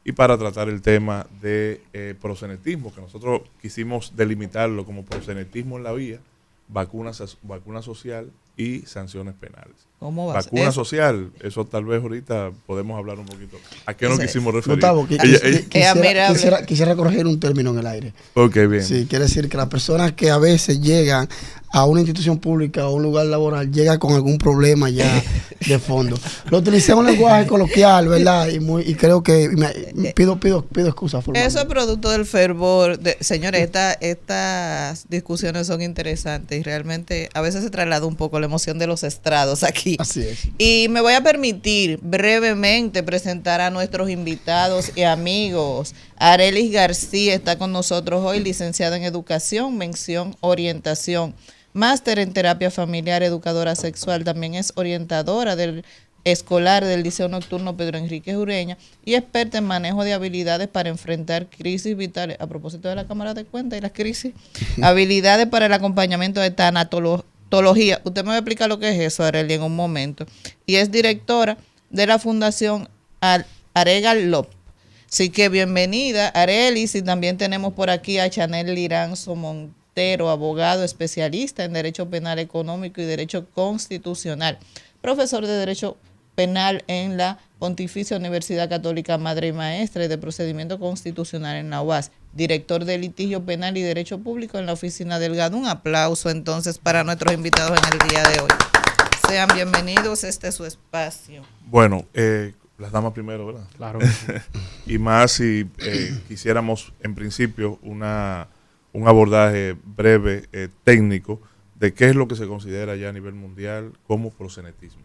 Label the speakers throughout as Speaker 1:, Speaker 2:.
Speaker 1: y para tratar el tema de proxenetismo, que nosotros quisimos delimitarlo como proxenetismo en la vía, vacuna social y sanciones penales.
Speaker 2: ¿Cómo va?
Speaker 1: Vacuna social, eso tal vez ahorita podemos hablar un poquito. ¿A qué nos
Speaker 2: Ese-
Speaker 1: quisimos referir?
Speaker 3: Gustavo, quisiera corregir un término en el aire.
Speaker 1: Ok, bien.
Speaker 3: Sí, quiere decir que las personas que a veces llegan a una institución pública o un lugar laboral llegan con algún problema ya de fondo. Lo utilicé en un lenguaje coloquial, ¿verdad? Y creo que pido excusas formalmente.
Speaker 2: Eso es producto del fervor. Señores, estas discusiones son interesantes y realmente a veces se traslada un poco la emoción de los estrados aquí.
Speaker 3: Así es.
Speaker 2: Y me voy a permitir brevemente presentar a nuestros invitados y amigos. Arelis García está con nosotros hoy, licenciada en Educación, mención Orientación, máster en Terapia Familiar, educadora sexual, también es orientadora del escolar del Liceo Nocturno Pedro Enrique Ureña y experta en manejo de habilidades para enfrentar crisis vitales. A propósito de la Cámara de Cuentas y las crisis, habilidades para el acompañamiento de tanatología. Usted me va a explicar lo que es eso, Arely, en un momento. Y es directora de la Fundación Arega Lop. Así que bienvenida, Arelis, y también tenemos por aquí a Chanel Liranzo Montero, abogado especialista en Derecho Penal Económico y Derecho Constitucional, profesor de Derecho Penal en la Pontificia Universidad Católica Madre y Maestra y de Procedimiento Constitucional en la UAS, director de Litigio Penal y Derecho Público en la Oficina Delgado. Un aplauso entonces para nuestros invitados en el día de hoy. Sean bienvenidos, este es su espacio.
Speaker 1: Bueno, las damas primero, ¿verdad?
Speaker 4: Claro.
Speaker 1: Y más si quisiéramos, en principio, un abordaje breve, técnico, de qué es lo que se considera ya a nivel mundial como proxenetismo.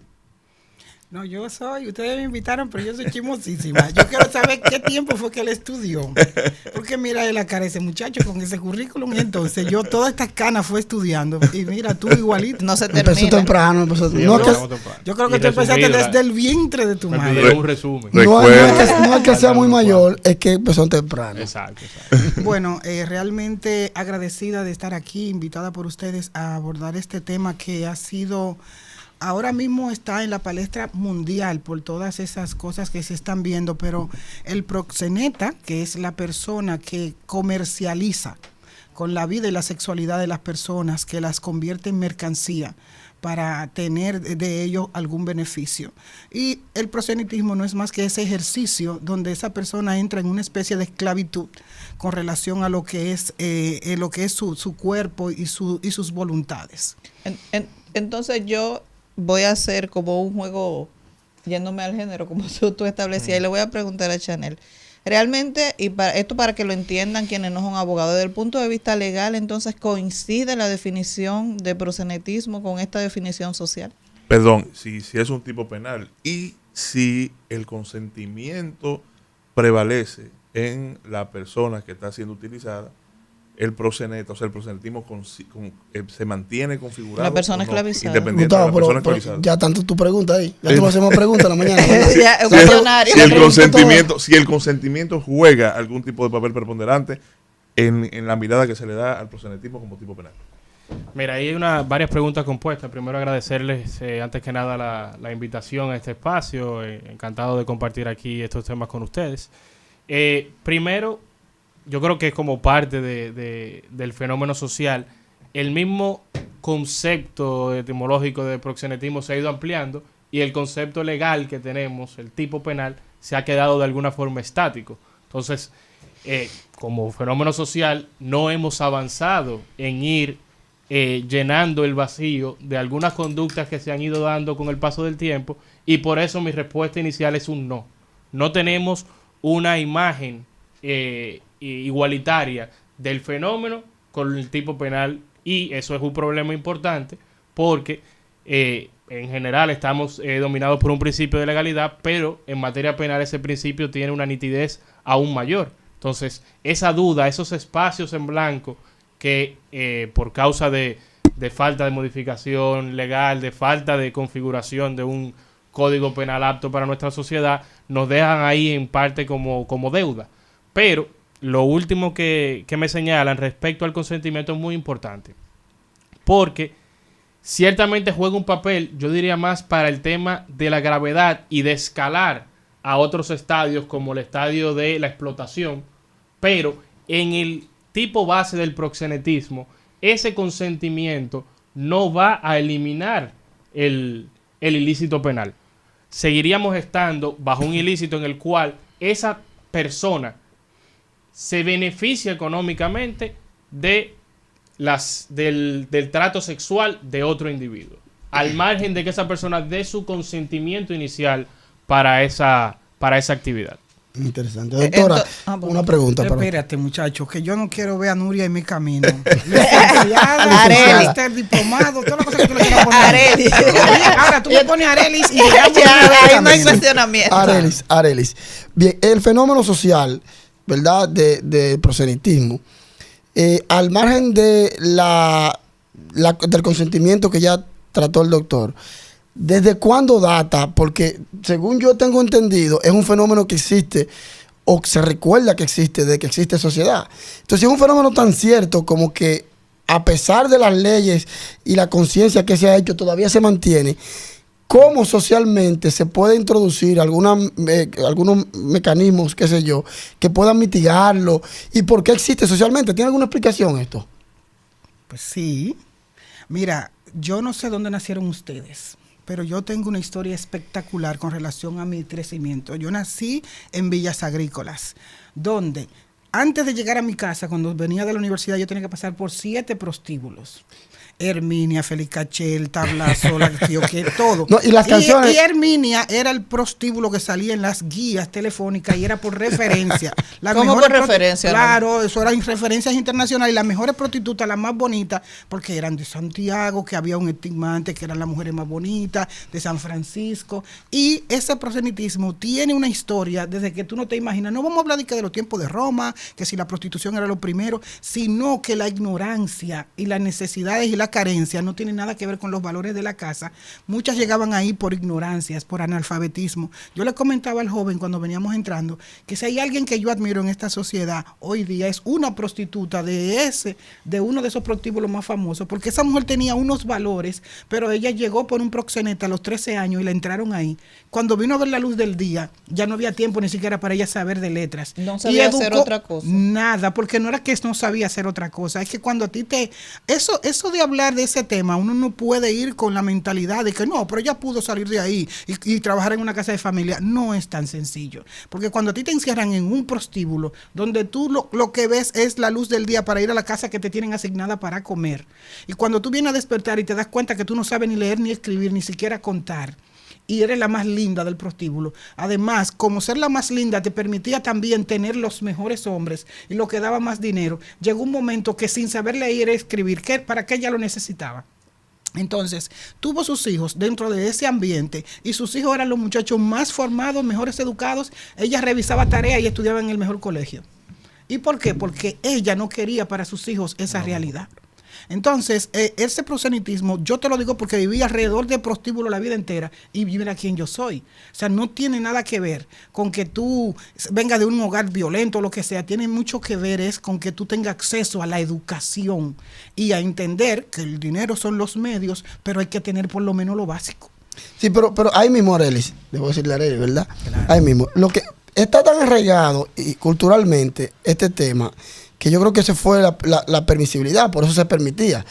Speaker 5: No, ustedes me invitaron, pero yo soy chismosísima. Yo quiero saber qué tiempo fue que él estudió. Porque mira la cara de ese muchacho con ese currículum. Y entonces yo todas estas canas fue estudiando. Y mira, tú igualito.
Speaker 2: No se termina.
Speaker 3: Empezó temprano.
Speaker 5: Yo creo que tú empezaste desde el vientre de tu madre.
Speaker 4: Un resumen.
Speaker 3: No es que sea muy mayor, es que empezó temprano.
Speaker 4: Exacto.
Speaker 5: Bueno, realmente agradecida de estar aquí, invitada por ustedes a abordar este tema que ha sido... Ahora mismo está en la palestra mundial por todas esas cosas que se están viendo, pero el proxeneta, que es la persona que comercializa con la vida y la sexualidad de las personas, que las convierte en mercancía para tener de ello algún beneficio. Y el proxenetismo no es más que ese ejercicio donde esa persona entra en una especie de esclavitud con relación a lo que es su cuerpo y sus voluntades.
Speaker 2: Entonces yo voy a hacer como un juego, yéndome al género, como tú establecías, y le voy a preguntar a Chanel. Realmente, y esto para que lo entiendan quienes no son abogados, desde el punto de vista legal, entonces coincide la definición de proxenetismo con esta definición social.
Speaker 1: Perdón, si es un tipo penal y si el consentimiento prevalece en la persona que está siendo utilizada, el proxeneta, o sea, el proxenetismo se mantiene configurado.
Speaker 2: La persona esclavizada.
Speaker 1: Independiente de la persona esclavizada.
Speaker 3: Ya tanto tu pregunta ahí. Ya tú no hacemos preguntas en la mañana.
Speaker 1: Si el consentimiento juega algún tipo de papel preponderante en la mirada que se le da al proxenetismo como tipo penal.
Speaker 4: Mira, ahí hay varias preguntas compuestas. Primero agradecerles antes que nada la invitación a este espacio. Encantado de compartir aquí estos temas con ustedes. Primero, yo creo que es como parte del fenómeno social. El mismo concepto etimológico de proxenetismo se ha ido ampliando y el concepto legal que tenemos, el tipo penal, se ha quedado de alguna forma estático. Entonces, como fenómeno social, no hemos avanzado en ir llenando el vacío de algunas conductas que se han ido dando con el paso del tiempo, y por eso mi respuesta inicial es un no. No tenemos una imagen igualitaria del fenómeno con el tipo penal, y eso es un problema importante porque en general estamos dominados por un principio de legalidad, pero en materia penal ese principio tiene una nitidez aún mayor. Entonces, esa duda, esos espacios en blanco que por causa de falta de modificación legal, de falta de configuración de un código penal apto para nuestra sociedad, nos dejan ahí en parte como deuda. Pero lo último que me señalan respecto al consentimiento es muy importante, porque ciertamente juega un papel, yo diría más para el tema de la gravedad y de escalar a otros estadios como el estadio de la explotación, pero en el tipo base del proxenetismo, ese consentimiento no va a eliminar el ilícito penal. Seguiríamos estando bajo un ilícito en el cual esa persona se beneficia económicamente del trato sexual de otro individuo, al margen de que esa persona dé su consentimiento inicial para esa actividad.
Speaker 3: Interesante. Doctora, una pregunta.
Speaker 5: Espérate, muchachos, que yo no quiero ver a Nuria en mi camino. Licenciada, máster, diplomado, todas las cosas que tú le quieras poner.
Speaker 2: Arelis.
Speaker 5: Ahora tú me pones Arelis y
Speaker 2: ya, no hay cuestionamiento.
Speaker 3: Arelis. Bien, el fenómeno social, ¿verdad? De proselitismo, al margen de del consentimiento que ya trató el doctor, ¿desde cuándo data? Porque según yo tengo entendido, es un fenómeno que existe o se recuerda que existe de que existe sociedad. Entonces es un fenómeno tan cierto como que a pesar de las leyes y la conciencia que se ha hecho, todavía se mantiene. ¿Cómo socialmente se puede introducir algunos mecanismos, qué sé yo, que puedan mitigarlo? ¿Y por qué existe socialmente? ¿Tiene alguna explicación esto?
Speaker 5: Pues sí. Mira, yo no sé dónde nacieron ustedes, pero yo tengo una historia espectacular con relación a mi crecimiento. Yo nací en Villas Agrícolas, donde antes de llegar a mi casa, cuando venía de la universidad, yo tenía que pasar por 7 prostíbulos. Herminia, Félix Cachel, Tablazo, la que todo.
Speaker 3: No, y las canciones.
Speaker 5: Y Herminia era el prostíbulo que salía en las guías telefónicas y era por referencia.
Speaker 2: ¿Cómo por referencia?
Speaker 5: Claro, eso eran referencias internacionales. Y las mejores prostitutas, las más bonitas, porque eran de Santiago, que había un estigmante, que eran las mujeres más bonitas, de San Francisco. Y ese proselitismo tiene una historia desde que tú no te imaginas. No vamos a hablar de los tiempos de Roma, que si la prostitución era lo primero, sino que la ignorancia y las necesidades y la carencia no tiene nada que ver con los valores de la casa. Muchas llegaban ahí por ignorancias, por analfabetismo. Yo le comentaba al joven cuando veníamos entrando que si hay alguien que yo admiro en esta sociedad hoy día es una prostituta de uno de esos prostíbulos más famosos, porque esa mujer tenía unos valores, pero ella llegó por un proxeneta a los 13 años y la entraron ahí. Cuando vino a ver la luz del día, ya no había tiempo ni siquiera para ella saber de letras.
Speaker 2: No sabía hacer otra cosa.
Speaker 5: Nada, porque no era que no sabía hacer otra cosa, es que cuando a ti eso de hablar de ese tema, uno no puede ir con la mentalidad de que no, pero ella pudo salir de ahí y trabajar en una casa de familia. No es tan sencillo, porque cuando a ti te encierran en un prostíbulo donde tú lo que ves es la luz del día para ir a la casa que te tienen asignada para comer, y cuando tú vienes a despertar y te das cuenta que tú no sabes ni leer ni escribir, ni siquiera contar, y eres la más linda del prostíbulo. Además, como ser la más linda te permitía también tener los mejores hombres y lo que daba más dinero, llegó un momento que sin saber leer y escribir, ¿para qué ella lo necesitaba? Entonces, tuvo sus hijos dentro de ese ambiente y sus hijos eran los muchachos más formados, mejores educados. Ella revisaba tareas y estudiaba en el mejor colegio. ¿Y por qué? Porque ella no quería para sus hijos esa realidad. Entonces, ese proselitismo, yo te lo digo porque viví alrededor de prostíbulo la vida entera y mira quién yo soy. O sea, no tiene nada que ver con que tú vengas de un hogar violento o lo que sea. Tiene mucho que ver es con que tú tengas acceso a la educación y a entender que el dinero son los medios, pero hay que tener por lo menos lo básico.
Speaker 3: Sí, pero ahí mismo, Arelis, debo decirle a Arelis, ¿verdad? Claro. Ahí mismo. Lo que está tan arraigado y culturalmente este tema, que yo creo que esa fue la permisibilidad, por eso se permitía.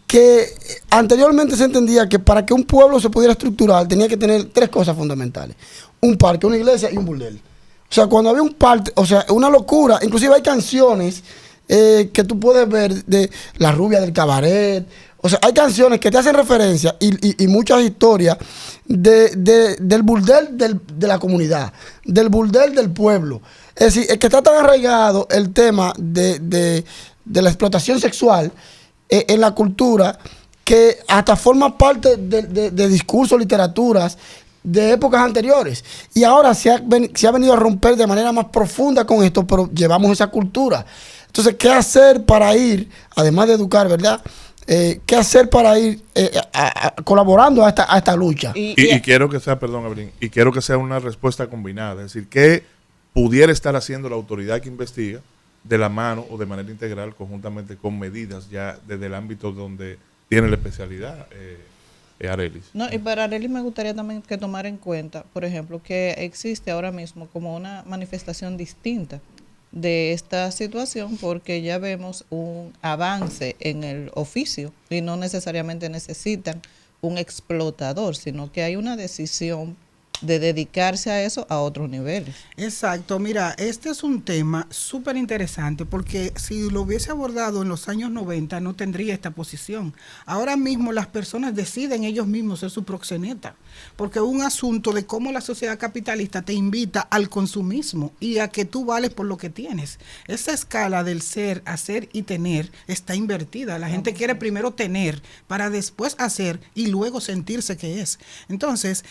Speaker 3: Que anteriormente se entendía que para que un pueblo se pudiera estructurar tenía que tener 3 cosas fundamentales: un parque, una iglesia y un burdel. O sea, cuando había un parque, o sea, una locura. Inclusive hay canciones que tú puedes ver de La Rubia del Cabaret. O sea, hay canciones que te hacen referencia y muchas historias del burdel de la comunidad, del burdel del pueblo. Es decir, es que está tan arraigado el tema de la explotación sexual en la cultura que hasta forma parte de discursos, literaturas de épocas anteriores. Y ahora se ha venido a romper de manera más profunda con esto, pero llevamos esa cultura. Entonces, ¿qué hacer para ir, además de educar, verdad? ¿Qué hacer para ir colaborando a esta lucha?
Speaker 1: Y quiero que sea, perdón, Abril, y quiero que sea una respuesta combinada. Es decir, ¿qué pudiera estar haciendo la autoridad que investiga de la mano o de manera integral, conjuntamente con medidas ya desde el ámbito donde tiene la especialidad Arelis.
Speaker 2: No, y para Arely me gustaría también que tomar en cuenta, por ejemplo, que existe ahora mismo como una manifestación distinta de esta situación, porque ya vemos un avance en el oficio y no necesariamente necesitan un explotador, sino que hay una decisión de dedicarse a eso a otros niveles.
Speaker 5: Exacto, mira, este es un tema súper interesante porque si lo hubiese abordado en los años 90 no tendría esta posición. Ahora mismo las personas deciden ellos mismos ser su proxeneta, porque es un asunto de cómo la sociedad capitalista te invita al consumismo y a que tú vales por lo que tienes. Esa escala del ser, hacer y tener está invertida. La gente quiere primero tener para después hacer y luego sentirse que es. Entonces,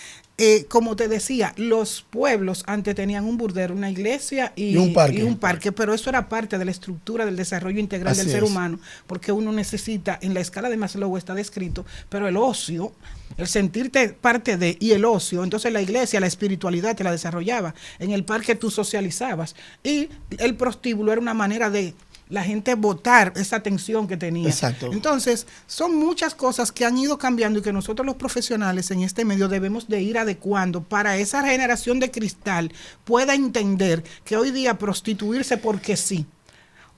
Speaker 5: como te decía, los pueblos antes tenían un burdero, una iglesia y un parque, pero eso era parte de la estructura del desarrollo integral del ser humano, porque uno necesita, en la escala de Maslow está descrito, pero el ocio, el sentirte parte de, y el ocio, entonces la iglesia, la espiritualidad te la desarrollaba, en el parque tú socializabas, y el prostíbulo era una manera de la gente votar esa tensión que tenía.
Speaker 3: Exacto.
Speaker 5: Entonces, son muchas cosas que han ido cambiando y que nosotros los profesionales en este medio debemos de ir adecuando para esa generación de cristal pueda entender que hoy día prostituirse porque sí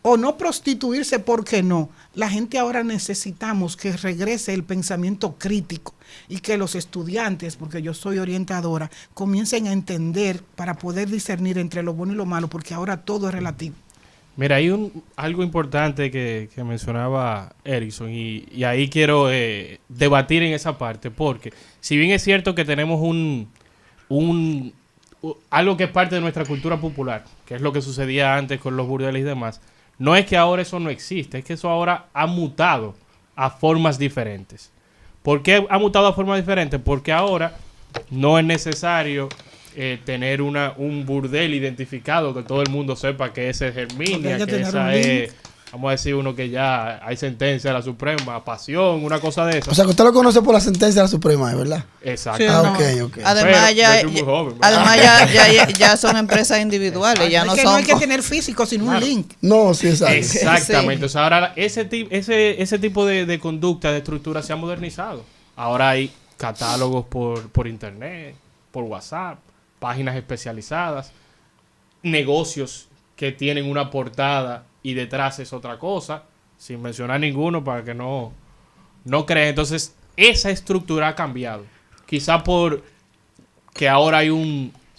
Speaker 5: o no prostituirse porque no. La gente ahora necesitamos que regrese el pensamiento crítico y que los estudiantes, porque yo soy orientadora, comiencen a entender para poder discernir entre lo bueno y lo malo, porque ahora todo es relativo.
Speaker 4: Mira, hay algo importante que mencionaba Erickson y ahí quiero debatir en esa parte, porque si bien es cierto que tenemos algo que es parte de nuestra cultura popular, que es lo que sucedía antes con los burdeles y demás, no es que ahora eso no existe, es que eso ahora ha mutado a formas diferentes. ¿Por qué ha mutado a formas diferentes? Porque ahora no es necesario tener un burdel identificado, que todo el mundo sepa que ese es Herminia, que esa es, vamos a decir, uno que ya hay sentencia de la Suprema, Pasión, una cosa de eso.
Speaker 3: O sea, que usted lo conoce por la sentencia de la Suprema, ¿verdad?
Speaker 4: Exacto.
Speaker 2: Sí,
Speaker 3: Ok.
Speaker 2: Además, ya son empresas individuales, ya no
Speaker 5: que
Speaker 2: son...
Speaker 5: no hay que tener físico, sino un link.
Speaker 3: No, sí, exacto.
Speaker 4: Exactamente.
Speaker 2: Sí.
Speaker 4: O sea, ahora ese tipo de conducta, de estructura se ha modernizado. Ahora hay catálogos por internet, por WhatsApp, páginas especializadas, negocios que tienen una portada y detrás es otra cosa, sin mencionar ninguno para que no crean. Entonces, esa estructura ha cambiado. Quizá por que ahora hay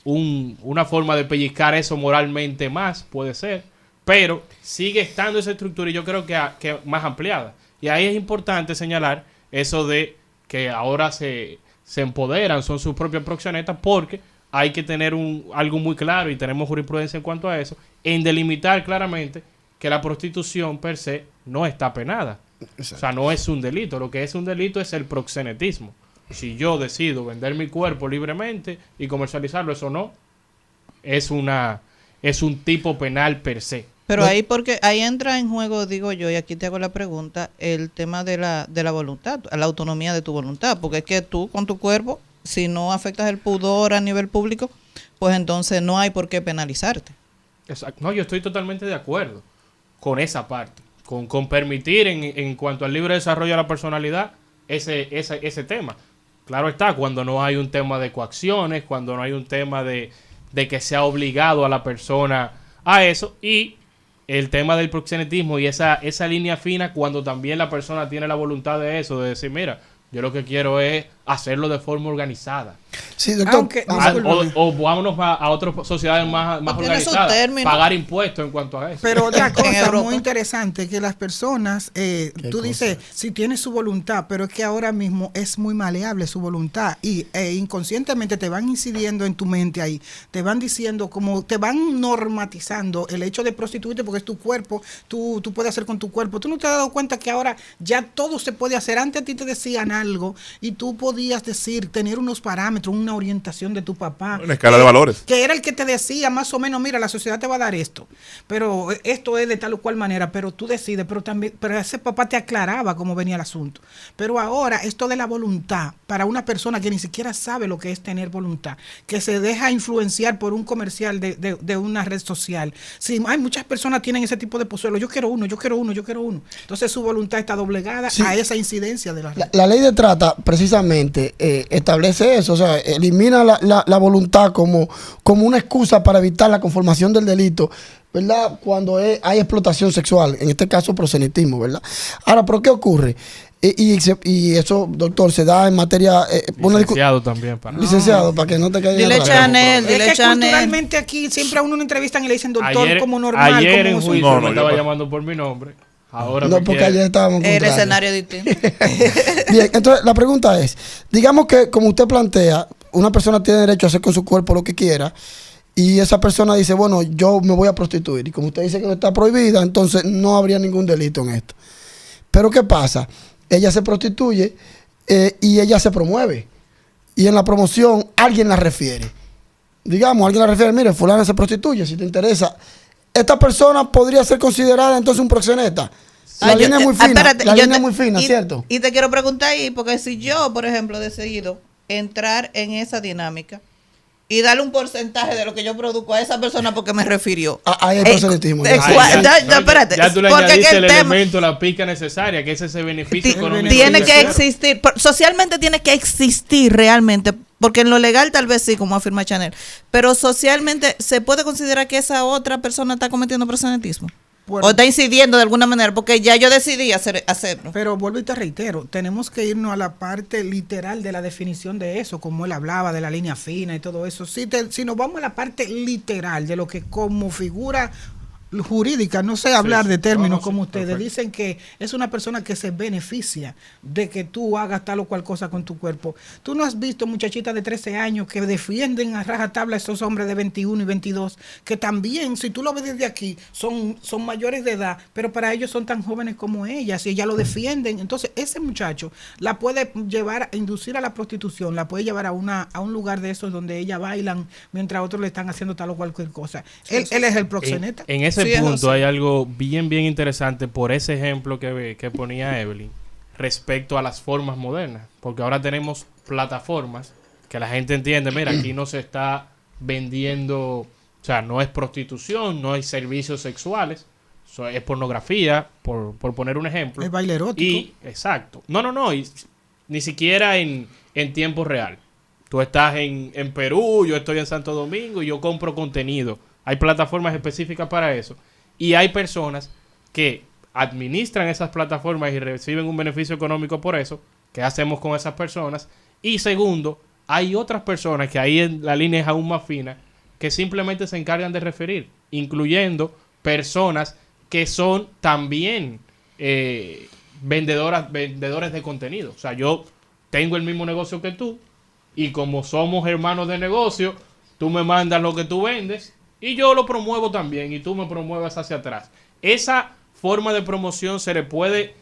Speaker 4: una forma de pellizcar eso moralmente más, puede ser, pero sigue estando esa estructura y yo creo que más ampliada. Y ahí es importante señalar eso de que ahora se empoderan, son sus propios proxenetas, porque hay que tener algo muy claro, y tenemos jurisprudencia en cuanto a eso, en delimitar claramente que la prostitución per se no está penada. Exacto. O sea, no es un delito. Lo que es un delito es el proxenetismo. Si yo decido vender mi cuerpo libremente y comercializarlo, eso no es un tipo penal per se.
Speaker 2: Pero porque ahí entra en juego, digo yo, y aquí te hago la pregunta, el tema de la voluntad, la autonomía de tu voluntad, porque es que tú con tu cuerpo, si no afectas el pudor a nivel público, pues entonces no hay por qué penalizarte.
Speaker 4: Exacto. No, yo estoy totalmente de acuerdo con esa parte, con permitir en cuanto al libre desarrollo de la personalidad ese tema. Claro está, cuando no hay un tema de coacciones, cuando no hay un tema de que sea obligado a la persona a eso, y el tema del proxenetismo y esa línea fina cuando también la persona tiene la voluntad de eso, de decir, mira, yo lo que quiero es hacerlo de forma organizada.
Speaker 3: Sí, doctor.
Speaker 4: O vámonos a otras sociedades más organizadas. Pagar impuestos en cuanto a eso.
Speaker 5: Pero otra cosa muy interesante, que las personas, tú dices, si tienes su voluntad, pero es que ahora mismo es muy maleable su voluntad y inconscientemente te van incidiendo en tu mente ahí. Te van diciendo, como te van normatizando el hecho de prostituirte porque es tu cuerpo, tú puedes hacer con tu cuerpo. Tú no te has dado cuenta que ahora ya todo se puede hacer. Antes a ti te decían algo y tú podías decir, tener unos parámetros, una orientación de tu papá.
Speaker 1: Una escala de valores.
Speaker 5: Que era el que te decía más o menos, mira, la sociedad te va a dar esto, pero esto es de tal o cual manera, pero tú decides, pero ese papá te aclaraba cómo venía el asunto. Pero ahora, esto de la voluntad, para una persona que ni siquiera sabe lo que es tener voluntad, que se deja influenciar por un comercial de una red social. Sí, hay muchas personas tienen ese tipo de pozuelos, yo quiero uno. Entonces su voluntad está doblegada a esa incidencia de la red.
Speaker 3: La ley de trata, precisamente, legalmente establece eso, o sea, elimina la voluntad como una excusa para evitar la conformación del delito, ¿verdad? Cuando hay explotación sexual, en este caso proselitismo, ¿verdad? Ahora, ¿pero qué ocurre? Y eso, doctor, se da en materia...
Speaker 4: licenciado también.
Speaker 3: Licenciado, para que no te caiga
Speaker 2: Dile
Speaker 3: atrás.
Speaker 2: Chanel,
Speaker 5: Es
Speaker 2: dile
Speaker 5: que
Speaker 2: Chanel.
Speaker 5: culturalmente aquí siempre a uno lo entrevistan y le dicen doctor como normal.
Speaker 4: Ayer en
Speaker 5: como
Speaker 4: juicio
Speaker 1: No,
Speaker 4: me
Speaker 1: yo
Speaker 4: estaba
Speaker 1: pa-
Speaker 4: llamando por mi nombre. Ahora
Speaker 3: No,
Speaker 4: me
Speaker 3: porque
Speaker 4: quiere.
Speaker 3: ayer estábamos
Speaker 2: El
Speaker 3: contrarios.
Speaker 2: escenario distinto.
Speaker 3: Bien, entonces la pregunta es, digamos que como usted plantea, una persona tiene derecho a hacer con su cuerpo lo que quiera y esa persona dice, bueno, yo me voy a prostituir y como usted dice que no está prohibida, entonces no habría ningún delito en esto. Pero ¿qué pasa? Ella se prostituye y ella se promueve y en la promoción alguien la refiere. Digamos, alguien la refiere, mire, fulana se prostituye, si te interesa. Esta persona podría ser considerada entonces un proxeneta. La línea es muy fina,
Speaker 2: espérate,
Speaker 3: la
Speaker 2: yo
Speaker 3: línea
Speaker 2: te-
Speaker 3: es muy fina,
Speaker 2: y-
Speaker 3: ¿cierto?
Speaker 2: Y te quiero preguntar ahí, porque si yo, por ejemplo, he decidido entrar en esa dinámica y darle un porcentaje de lo que yo produzco a esa persona porque me refirió.
Speaker 3: Ahí hay proselitismo.
Speaker 2: eh,
Speaker 3: ya.
Speaker 4: Ay,
Speaker 2: cua-
Speaker 4: ya,
Speaker 2: ya, espérate,
Speaker 4: ya tú le
Speaker 2: porque
Speaker 4: añadiste
Speaker 2: que el
Speaker 4: el
Speaker 2: tema-
Speaker 4: elemento, la pica necesaria, que es ese beneficio económico.
Speaker 2: Tiene que
Speaker 4: financiero.
Speaker 2: existir, socialmente tiene que existir realmente, porque en lo legal tal vez sí, como afirma Chanel, pero socialmente se puede considerar que esa otra persona está cometiendo proxenetismo.
Speaker 5: Bueno.
Speaker 2: O está incidiendo de alguna manera, porque ya yo decidí hacerlo.
Speaker 5: Pero vuelvo y te reitero, tenemos que irnos a la parte literal de la definición de eso, como él hablaba de la línea fina y todo eso. Si nos vamos a la parte literal de lo que como figura jurídica, no sé hablar de términos como ustedes,
Speaker 4: perfecto.
Speaker 5: dicen que es una persona que se beneficia de que tú hagas tal o cual cosa con tu cuerpo. Tú no has visto muchachitas de 13 años que defienden a rajatabla a esos hombres de 21 y 22, que también, si tú lo ves desde aquí, son mayores de edad, pero para ellos son tan jóvenes como ellas y ellas lo defienden. Entonces, ese muchacho la puede llevar a inducir a la prostitución, la puede llevar a un lugar de esos donde ellas bailan mientras otros le están haciendo tal o cualquier cosa. Él es el proxeneta.
Speaker 4: En ese
Speaker 2: Sí, es
Speaker 4: punto
Speaker 2: José.
Speaker 4: hay algo bien interesante por ese ejemplo que ponía Evelyn respecto a las formas modernas, porque ahora tenemos plataformas que la gente entiende, mira, aquí no se está vendiendo, o sea, no es prostitución, no hay servicios sexuales, es pornografía, por poner un ejemplo.
Speaker 5: Es baile erótico.
Speaker 4: Y, exacto. No, y ni siquiera en tiempo real. Tú estás en Perú, yo estoy en Santo Domingo y yo compro contenido. Hay plataformas específicas para eso. Y hay personas que administran esas plataformas y reciben un beneficio económico por eso. ¿Qué hacemos con esas personas? Y segundo, hay otras personas que ahí en la línea es aún más fina, que simplemente se encargan de referir, incluyendo personas que son también vendedores de contenido. O sea, yo tengo el mismo negocio que tú y como somos hermanos de negocio, tú me mandas lo que tú vendes y yo lo promuevo también y tú me promueves hacia atrás. Esa forma de promoción se le puede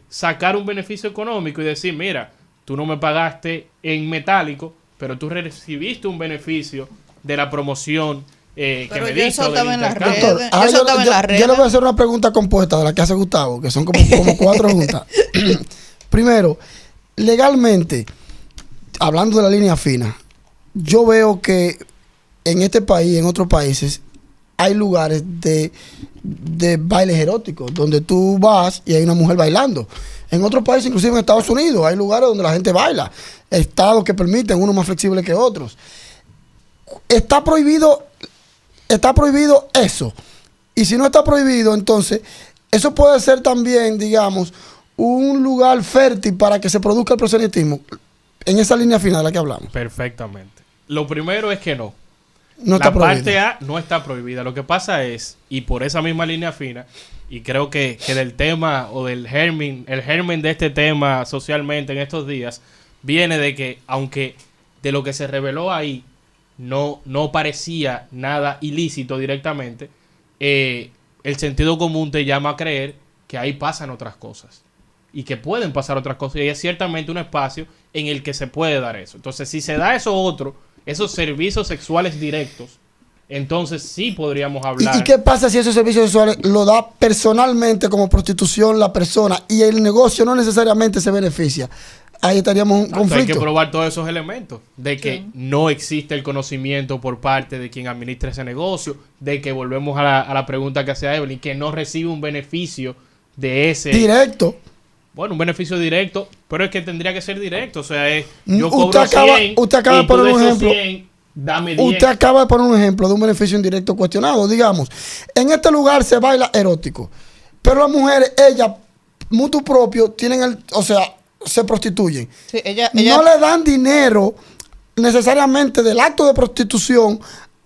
Speaker 4: sacar un beneficio económico y decir, mira, tú no me pagaste en metálico, pero tú recibiste un beneficio de la promoción que
Speaker 2: Pero
Speaker 4: me
Speaker 2: ya
Speaker 4: diste
Speaker 2: eso
Speaker 4: o del
Speaker 2: estaba en las
Speaker 4: intercambio.
Speaker 2: redes.
Speaker 3: Doctor, ahora
Speaker 2: Eso estaba en las
Speaker 3: yo le
Speaker 2: redes.
Speaker 3: voy a hacer una pregunta compuesta de la que hace Gustavo, que son como 4 juntas. Primero, legalmente, hablando de la línea fina, yo veo que en este país, en otros países, hay lugares de bailes eróticos, donde tú vas y hay una mujer bailando. En otros países, inclusive en Estados Unidos, hay lugares donde la gente baila. Estados que permiten, unos más flexibles que otros. Está prohibido eso. Y si no está prohibido, entonces, eso puede ser también, digamos, un lugar fértil para que se produzca el proselitismo. En esa línea final de la que hablamos.
Speaker 4: Perfectamente. Lo primero es que no.
Speaker 3: No está
Speaker 4: La parte
Speaker 3: prohibido.
Speaker 4: A no está prohibida. Lo que pasa es, y por esa misma línea fina, y creo que del tema o del el germen de este tema socialmente en estos días, viene de que, aunque de lo que se reveló ahí no parecía nada ilícito directamente, el sentido común te llama a creer que ahí pasan otras cosas. Y que pueden pasar otras cosas. Y es ciertamente un espacio en el que se puede dar eso. Entonces, si se da eso otro, esos servicios sexuales directos, entonces sí podríamos hablar.
Speaker 3: ¿Y qué pasa si esos servicios sexuales lo da personalmente como prostitución la persona y el negocio no necesariamente se beneficia? Ahí estaríamos en un
Speaker 4: Entonces, hay que
Speaker 3: conflicto.
Speaker 4: probar todos esos elementos. De que no existe el conocimiento por parte de quien administra ese negocio. De que volvemos a la pregunta que hacía Evelyn, que no recibe un beneficio de ese...
Speaker 3: Directo.
Speaker 4: bueno, un beneficio directo, pero es que tendría que ser directo. O sea, es,
Speaker 3: Usted
Speaker 4: yo cobro
Speaker 3: acaba-
Speaker 4: 100,
Speaker 3: usted acaba
Speaker 4: y
Speaker 3: de poner
Speaker 4: tú de
Speaker 3: un
Speaker 4: esos
Speaker 3: ejemplo.
Speaker 4: 100, dame 10.
Speaker 3: Usted acaba de poner un ejemplo de un beneficio indirecto cuestionado. Digamos, en este lugar se baila erótico, pero las mujeres, ellas, mutuo propio, se prostituyen.
Speaker 2: Sí, ella
Speaker 3: No le dan dinero necesariamente del acto de prostitución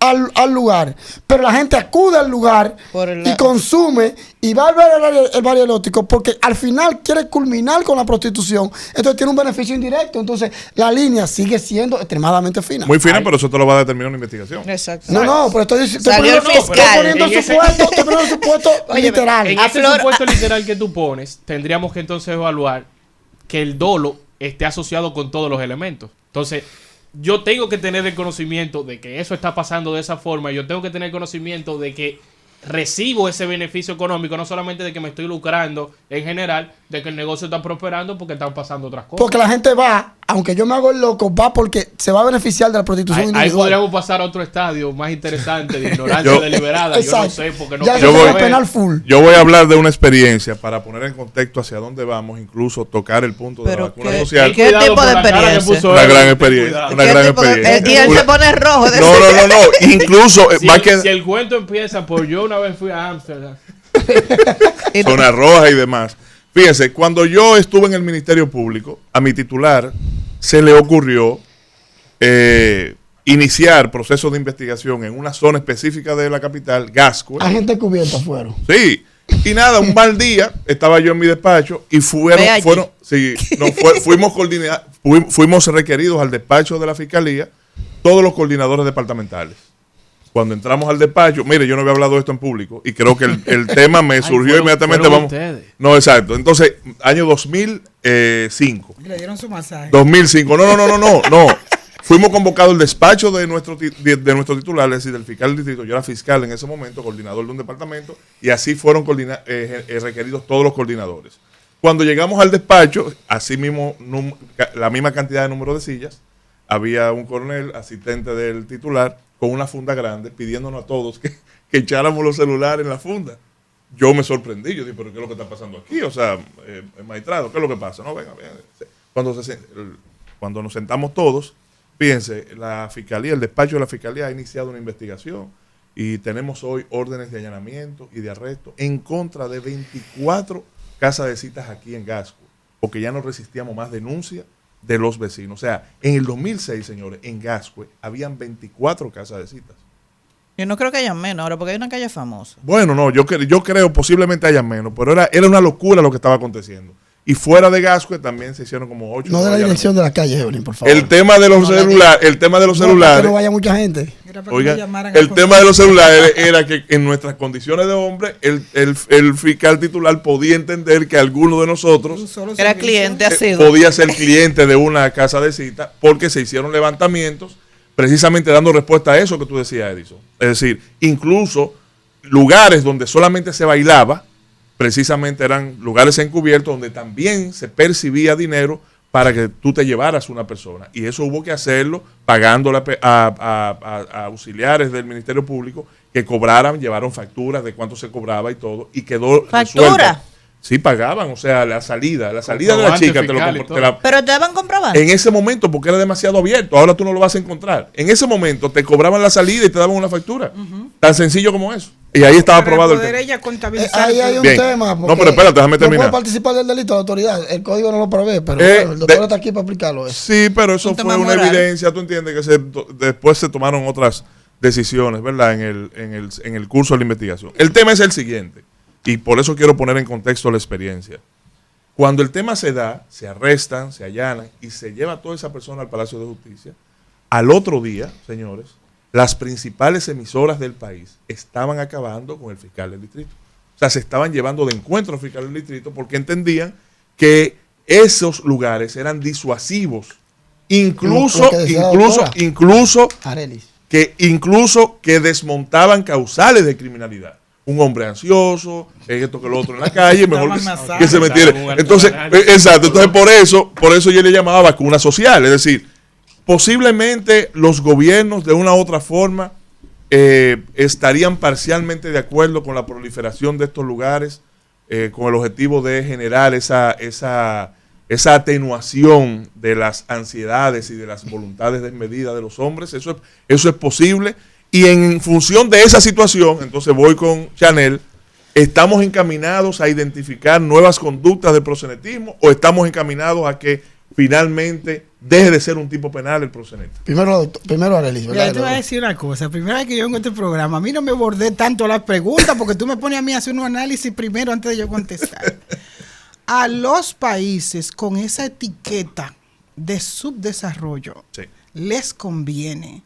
Speaker 3: al lugar, pero la gente acude al lugar y consume y va a ver el barrio erótico porque al final quiere culminar con la prostitución, entonces tiene un beneficio indirecto, entonces la línea sigue siendo extremadamente fina.
Speaker 1: Muy fina, pero eso te lo va a determinar una investigación.
Speaker 2: Exacto.
Speaker 3: No, pero estoy
Speaker 2: Salió el fiscal.
Speaker 3: poniendo el supuesto, estoy poniendo el supuesto
Speaker 2: Oye,
Speaker 3: literal.
Speaker 4: En ese supuesto literal que tú pones, tendríamos que entonces evaluar que el dolo esté asociado con todos los elementos. Entonces, yo tengo que tener el conocimiento de que eso está pasando de esa forma. Yo tengo que tener conocimiento de que recibo ese beneficio económico, no solamente de que me estoy lucrando en general, de que el negocio está prosperando porque están pasando otras cosas.
Speaker 3: Porque la gente va, aunque yo me hago el loco, va porque se va a beneficiar de la prostitución
Speaker 4: Ahí
Speaker 3: individual.
Speaker 4: podríamos pasar a otro estadio más interesante de ignorancia deliberada. Yo no
Speaker 3: Exacto.
Speaker 4: sé porque no
Speaker 3: Ya
Speaker 4: quiero
Speaker 3: eso es
Speaker 4: saber.
Speaker 3: penal full.
Speaker 1: Yo voy a hablar de una experiencia para poner en contexto hacia dónde vamos, incluso tocar el punto de la
Speaker 2: Pero
Speaker 1: vacuna
Speaker 2: ¿qué-
Speaker 1: social.
Speaker 2: qué
Speaker 4: Cuidado
Speaker 2: tipo
Speaker 4: por
Speaker 2: de
Speaker 4: la cara que
Speaker 2: experiencia?
Speaker 4: puso
Speaker 1: Una
Speaker 4: él.
Speaker 1: gran
Speaker 4: Ten
Speaker 1: experiencia.
Speaker 4: cuidado.
Speaker 1: Una
Speaker 2: ¿Qué
Speaker 1: gran
Speaker 2: tipo de-
Speaker 1: experiencia.
Speaker 2: y él se pone rojo. De
Speaker 1: No. Incluso,
Speaker 4: Si,
Speaker 1: más
Speaker 4: el,
Speaker 1: que
Speaker 4: si el cuento empieza por yo una vez fui a Ámsterdam.
Speaker 1: zona roja y demás. Fíjense, cuando yo estuve en el Ministerio Público, a mi titular se le ocurrió iniciar procesos de investigación en una zona específica de la capital, Gascue.
Speaker 3: Agentes cubiertos fueron.
Speaker 1: Sí. Y nada, un mal día estaba yo en mi despacho y
Speaker 2: Ve allí.
Speaker 1: fuimos requeridos al despacho de la Fiscalía, todos los coordinadores departamentales. Cuando entramos al despacho, mire, yo no había hablado de esto en público y creo que el tema me surgió inmediatamente.
Speaker 4: fueron ustedes.
Speaker 1: No, exacto. Entonces, año 2005.
Speaker 5: Le dieron su masaje.
Speaker 1: 2005. No. Fuimos convocados al despacho de nuestro titular, es decir, del fiscal del distrito. Yo era fiscal en ese momento, coordinador de un departamento, y así fueron requeridos todos los coordinadores. Cuando llegamos al despacho, así mismo, la misma cantidad de número de sillas, había un coronel, asistente del titular, con una funda grande, pidiéndonos a todos que echáramos los celulares en la funda. Yo me sorprendí, yo dije, pero ¿qué es lo que está pasando aquí? O sea, magistrado, ¿qué es lo que pasa? No, venga. Cuando nos sentamos todos, fíjense, la Fiscalía, el despacho de la Fiscalía ha iniciado una investigación y tenemos hoy órdenes de allanamiento y de arresto en contra de 24 casas de citas aquí en Gascue, porque ya no resistíamos más denuncias de los vecinos. O sea, en el 2006, señores, en Gascue habían 24 casas de citas.
Speaker 2: Yo no creo que haya menos ahora, porque hay una calle famosa.
Speaker 1: Bueno, no, yo creo posiblemente haya menos, pero era una locura lo que estaba aconteciendo. Y fuera de Gascue también se hicieron como 8.
Speaker 3: No de la dirección de la calle, Evelyn, por favor.
Speaker 1: El tema de los celulares,
Speaker 3: para que no vaya mucha gente.
Speaker 5: Era para que
Speaker 1: oiga,
Speaker 5: me llamaran
Speaker 1: el
Speaker 5: a
Speaker 1: tema de los celulares era que en nuestras condiciones de hombre, el fiscal titular podía entender que alguno de nosotros
Speaker 5: un solo
Speaker 2: Era
Speaker 5: servicio.
Speaker 2: cliente así.
Speaker 1: podía ser cliente de una casa de cita porque se hicieron levantamientos precisamente dando respuesta a eso que tú decías, Edison. Es decir, incluso lugares donde solamente se bailaba, precisamente eran lugares encubiertos donde también se percibía dinero para que tú te llevaras una persona. Y eso hubo que hacerlo pagándole a auxiliares del Ministerio Público que cobraran, llevaron facturas de cuánto se cobraba y todo, y quedó
Speaker 2: ¿Factura?
Speaker 1: resuelto. Sí, pagaban, o sea, la salida de la
Speaker 4: Comprobante
Speaker 1: chica
Speaker 4: fiscal y todo.
Speaker 2: Pero estaban comprobando.
Speaker 1: en ese momento, porque era demasiado abierto, ahora tú no lo vas a encontrar. En ese momento te cobraban la salida y te daban una factura. Tan sencillo como eso. Y ahí estaba
Speaker 5: Para
Speaker 1: aprobado el
Speaker 5: poder
Speaker 1: tema.
Speaker 5: ella contabilizar.
Speaker 3: Ahí hay un
Speaker 1: Bien.
Speaker 3: tema.
Speaker 1: No, pero espérate, déjame terminar.
Speaker 3: No puede participar del delito de autoridad. El código no lo prevé, pero bueno, el doctor está aquí para explicarlo. Eso.
Speaker 1: Sí, pero eso
Speaker 2: Un
Speaker 1: fue
Speaker 2: tema
Speaker 1: una
Speaker 2: moral.
Speaker 1: evidencia, tú entiendes, que después se tomaron otras decisiones, ¿verdad? En el curso de la investigación. El tema es el siguiente, y por eso quiero poner en contexto la experiencia. Cuando el tema se da, se arrestan, se allanan y se lleva a toda esa persona al Palacio de Justicia, al otro día, señores, las principales emisoras del país estaban acabando con el fiscal del distrito. O sea, se estaban llevando de encuentro al fiscal del distrito porque entendían que esos lugares eran disuasivos.
Speaker 3: Lo que decía la doctora.
Speaker 1: Incluso que desmontaban causales de criminalidad. Un hombre ansioso, esto que lo otro en la calle, mejor que se metiera. Entonces, exacto, entonces por eso yo le llamaba vacuna social, es decir, posiblemente los gobiernos de una u otra forma estarían parcialmente de acuerdo con la proliferación de estos lugares con el objetivo de generar esa atenuación de las ansiedades y de las voluntades desmedidas de los hombres. Eso es posible. Y en función de esa situación, entonces voy con Chanel, ¿estamos encaminados a identificar nuevas conductas de proxenetismo o estamos encaminados a que finalmente deje de ser un tipo penal el proxeneta?
Speaker 3: Primero Arelis, ¿verdad?
Speaker 5: Mira, te voy a decir una cosa. Primera vez que yo vengo a este programa, a mí no me bordé tanto las preguntas porque tú me pones a mí a hacer un análisis primero antes de yo contestar. A los países con esa etiqueta de subdesarrollo, sí, les conviene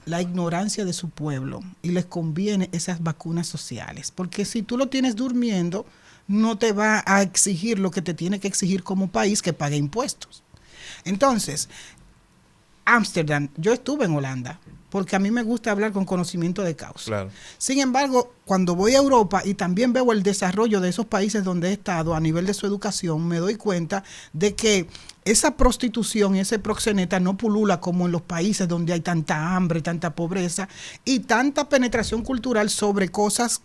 Speaker 5: la ignorancia de su pueblo y les conviene esas vacunas sociales, porque si tú lo tienes durmiendo, no te va a exigir lo que te tiene que exigir como país, que pague impuestos. Entonces, Ámsterdam, yo estuve en Holanda, porque a mí me gusta hablar con conocimiento de causa. Claro. Sin embargo, cuando voy a Europa y también veo el desarrollo de esos países donde he estado a nivel de su educación, me doy cuenta de que esa prostitución y ese proxeneta no pulula como en los países donde hay tanta hambre, tanta pobreza y tanta penetración cultural sobre cosas,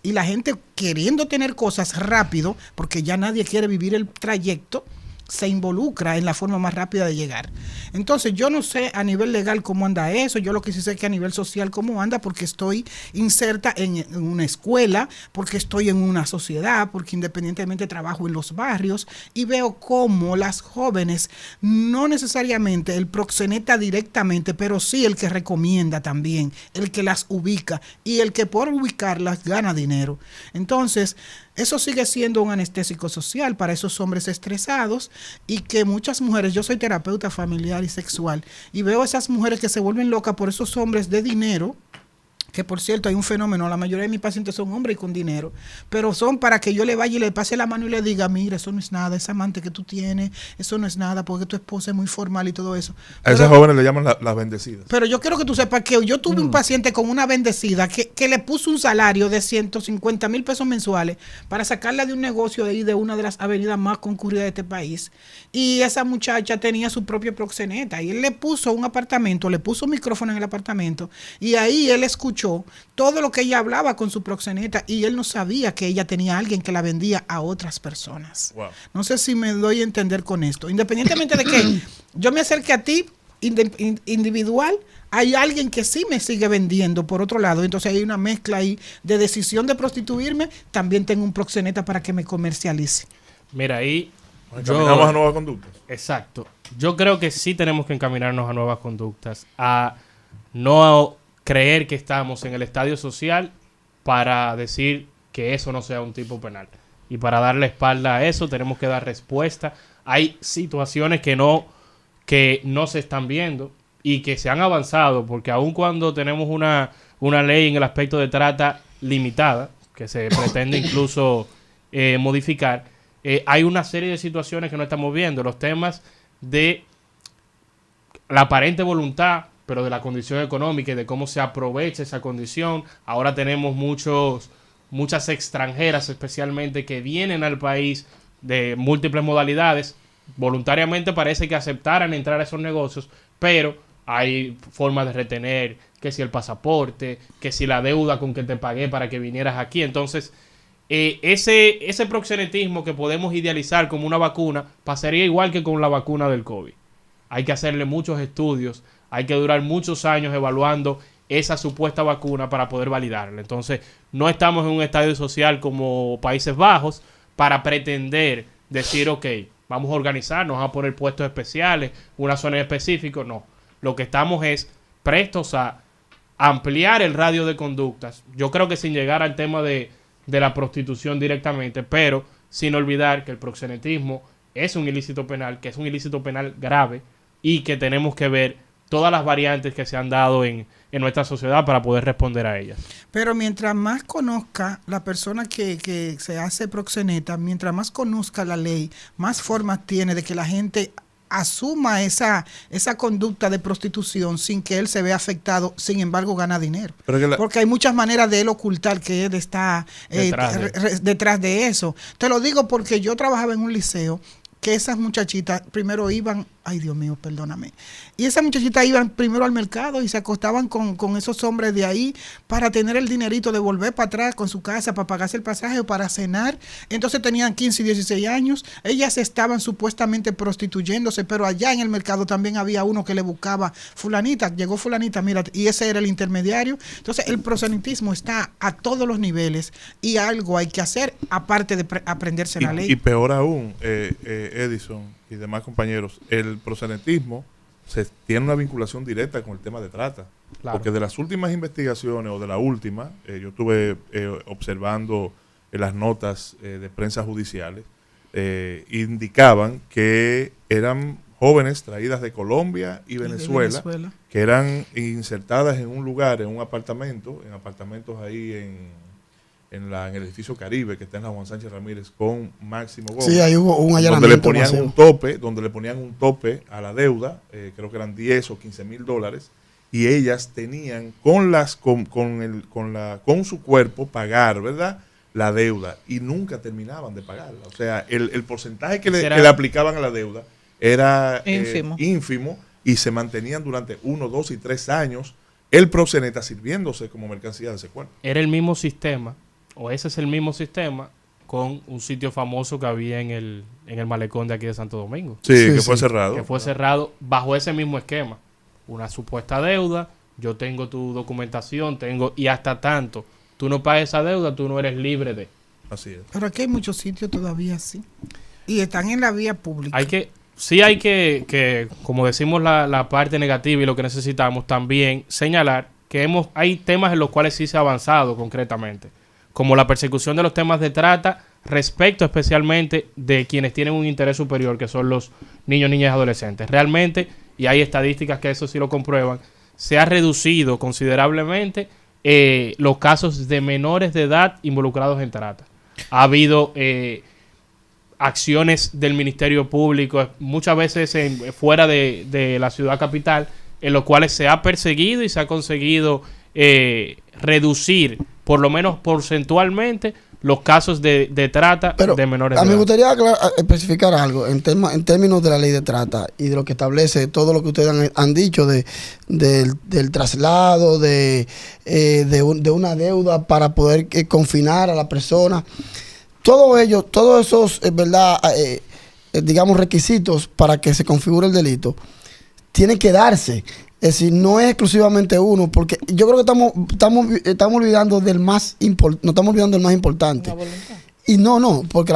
Speaker 5: y la gente queriendo tener cosas rápido, porque ya nadie quiere vivir el trayecto, se involucra en la forma más rápida de llegar. Entonces yo no sé a nivel legal cómo anda eso, yo lo que sí sé que a nivel social cómo anda, porque estoy inserta en una escuela, porque estoy en una sociedad, porque independientemente trabajo en los barrios y veo cómo las jóvenes, no necesariamente el proxeneta directamente, pero sí el que recomienda también, el que las ubica y el que por ubicarlas gana dinero. Entonces eso sigue siendo un anestésico social para esos hombres estresados y que muchas mujeres, yo soy terapeuta familiar y sexual, y veo a esas mujeres que se vuelven locas por esos hombres de dinero, que por cierto hay un fenómeno, la mayoría de mis pacientes son hombres y con dinero, pero son para que yo le vaya y le pase la mano y le diga, mira, eso no es nada, ese amante que tú tienes, eso no es nada, porque tu esposa es muy formal y todo eso.
Speaker 1: A esas jóvenes le llaman las bendecidas.
Speaker 5: Pero yo quiero que tú sepas que yo tuve un paciente con una bendecida que le puso un salario de 150,000 pesos mensuales para sacarla de un negocio de ahí de una de las avenidas más concurridas de este país, y esa muchacha tenía su propio proxeneta y él le puso un apartamento, le puso un micrófono en el apartamento y ahí él escuchó todo lo que ella hablaba con su proxeneta y él no sabía que ella tenía a alguien que la vendía a otras personas. Wow. No sé si me doy a entender con esto. Independientemente de que yo me acerque a ti individual, hay alguien que sí me sigue vendiendo por otro lado. Entonces hay una mezcla ahí de decisión de prostituirme. También tengo un proxeneta para que me comercialice.
Speaker 4: Mira, ahí
Speaker 1: encaminamos a nuevas conductas.
Speaker 4: Exacto. Yo creo que sí tenemos que encaminarnos a nuevas conductas, a no creer que estamos en el estadio social para decir que eso no sea un tipo penal. Y para darle espalda a eso tenemos que dar respuesta. Hay situaciones que no se están viendo y que se han avanzado, porque aun cuando tenemos una ley en el aspecto de trata limitada, que se pretende incluso modificar, hay una serie de situaciones que no estamos viendo. Los temas de la aparente voluntad, pero de la condición económica y de cómo se aprovecha esa condición. Ahora tenemos muchas extranjeras especialmente que vienen al país de múltiples modalidades. Voluntariamente parece que aceptaran entrar a esos negocios, pero hay formas de retener, que si el pasaporte, que si la deuda con que te pagué para que vinieras aquí. Entonces, ese proxenetismo que podemos idealizar como una vacuna pasaría igual que con la vacuna del COVID. Hay que hacerle muchos estudios, hay que durar muchos años evaluando esa supuesta vacuna para poder validarla. Entonces, no estamos en un estadio social como Países Bajos para pretender decir, ok, vamos a organizarnos, vamos a poner puestos especiales, una zona específica. No, lo que estamos es prestos a ampliar el radio de conductas. Yo creo que sin llegar al tema de la prostitución directamente, pero sin olvidar que el proxenetismo es un ilícito penal, que es un ilícito penal grave y que tenemos que ver todas las variantes que se han dado en nuestra sociedad para poder responder a ellas.
Speaker 5: Pero mientras más conozca la persona que se hace proxeneta, mientras más conozca la ley, más formas tiene de que la gente asuma esa conducta de prostitución sin que él se vea afectado, sin embargo gana dinero. Porque hay muchas maneras de él ocultar que él está detrás de eso. Te lo digo porque yo trabajaba en un liceo que esas muchachitas primero iban, ay Dios mío, perdóname, y esas muchachitas iban primero al mercado y se acostaban con esos hombres de ahí para tener el dinerito de volver para atrás con su casa, para pagarse el pasaje o para cenar. Entonces tenían 15 y 16 años, ellas estaban supuestamente prostituyéndose, pero allá en el mercado también había uno que le buscaba, fulanita, llegó fulanita, mira, y ese era el intermediario. Entonces el proselitismo está a todos los niveles y algo hay que hacer aparte de aprenderse la ley.
Speaker 1: Y peor aún, Edison y demás compañeros, el proselitismo tiene una vinculación directa con el tema de trata.
Speaker 4: Claro.
Speaker 1: Porque de las últimas investigaciones, o de la última, yo estuve observando las notas de prensa judiciales, indicaban que eran jóvenes traídas de Colombia y Venezuela, que eran insertadas en un lugar, en un apartamento, en apartamentos ahí en el edificio Caribe, que está en la Juan Sánchez Ramírez, con Máximo Gómez.
Speaker 3: Sí, ahí hubo un allanamiento.
Speaker 1: Donde le ponían un tope a la deuda, creo que eran 10 o 15 mil dólares, y ellas tenían con su cuerpo pagar, ¿verdad?, la deuda, y nunca terminaban de pagarla. O sea, el porcentaje que le aplicaban a la deuda era ínfimo, y se mantenían durante 1, 2 y 3 años el proxeneta sirviéndose como mercancía de ese cuerpo.
Speaker 4: Era el mismo sistema, o ese es el mismo sistema, con un sitio famoso que había en el malecón de aquí de Santo Domingo.
Speaker 1: Sí, que fue cerrado.
Speaker 4: Que fue cerrado bajo ese mismo esquema. Una supuesta deuda, yo tengo tu documentación, y hasta tanto, tú no pagues esa deuda, tú no eres libre de.
Speaker 1: Así es.
Speaker 5: Pero aquí hay muchos sitios todavía así. Y están en la vía pública.
Speaker 4: Hay que, como decimos la parte negativa y lo que necesitamos, también señalar que hay temas en los cuales sí se ha avanzado concretamente, como la persecución de los temas de trata respecto especialmente de quienes tienen un interés superior, que son los niños, niñas y adolescentes. Realmente, y hay estadísticas que eso sí lo comprueban, se ha reducido considerablemente los casos de menores de edad involucrados en trata. Ha habido acciones del Ministerio Público, muchas veces fuera de la ciudad capital, en los cuales se ha perseguido y se ha conseguido reducir, por lo menos porcentualmente, los casos de trata. Pero de menores de edad.
Speaker 3: Me gustaría especificar algo en términos de la ley de trata y de lo que establece todo lo que ustedes han dicho del traslado, de una deuda para poder confinar a la persona. Todos esos, ¿verdad? Digamos, requisitos para que se configure el delito, tienen que darse. Es decir, no es exclusivamente uno, porque yo creo que estamos olvidando del más importante. No estamos olvidando del más importante.
Speaker 2: La voluntad.
Speaker 3: Y no, porque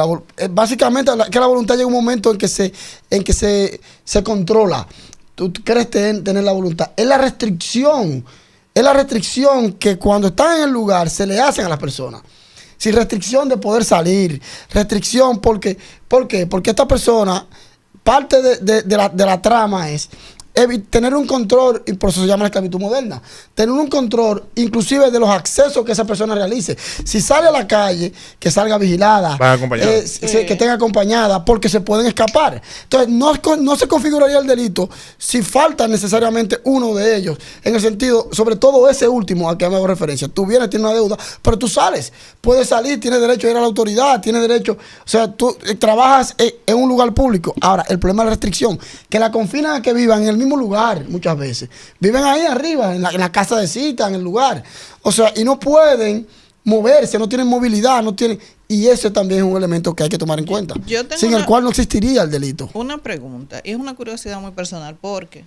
Speaker 3: básicamente que la voluntad llega un momento en que se controla. Tú crees tener la voluntad. Es la restricción que cuando están en el lugar se le hacen a las personas. Sin restricción de poder salir, restricción ¿por qué? Porque esta persona, parte de la trama es tener un control, y por eso se llama la esclavitud moderna, tener un control inclusive de los accesos que esa persona realice. Si sale a la calle, que salga vigilada, que tenga acompañada, porque se pueden escapar. Entonces no se configuraría el delito si falta necesariamente uno de ellos, en el sentido, sobre todo ese último al que me hago referencia. Tú vienes, tienes una deuda, pero tú sales, puedes salir, tienes derecho a ir a la autoridad, tienes derecho, o sea, tú trabajas en un lugar público. Ahora, el problema es la restricción, que la confinan a que vivan en el mismo lugar muchas veces. Viven ahí arriba, en la casa de cita, en el lugar. O sea, y no pueden moverse, no tienen movilidad, no tienen... Y ese también es un elemento que hay que tomar en cuenta. Sin el cual no existiría el delito.
Speaker 2: Una pregunta, y es una curiosidad muy personal, porque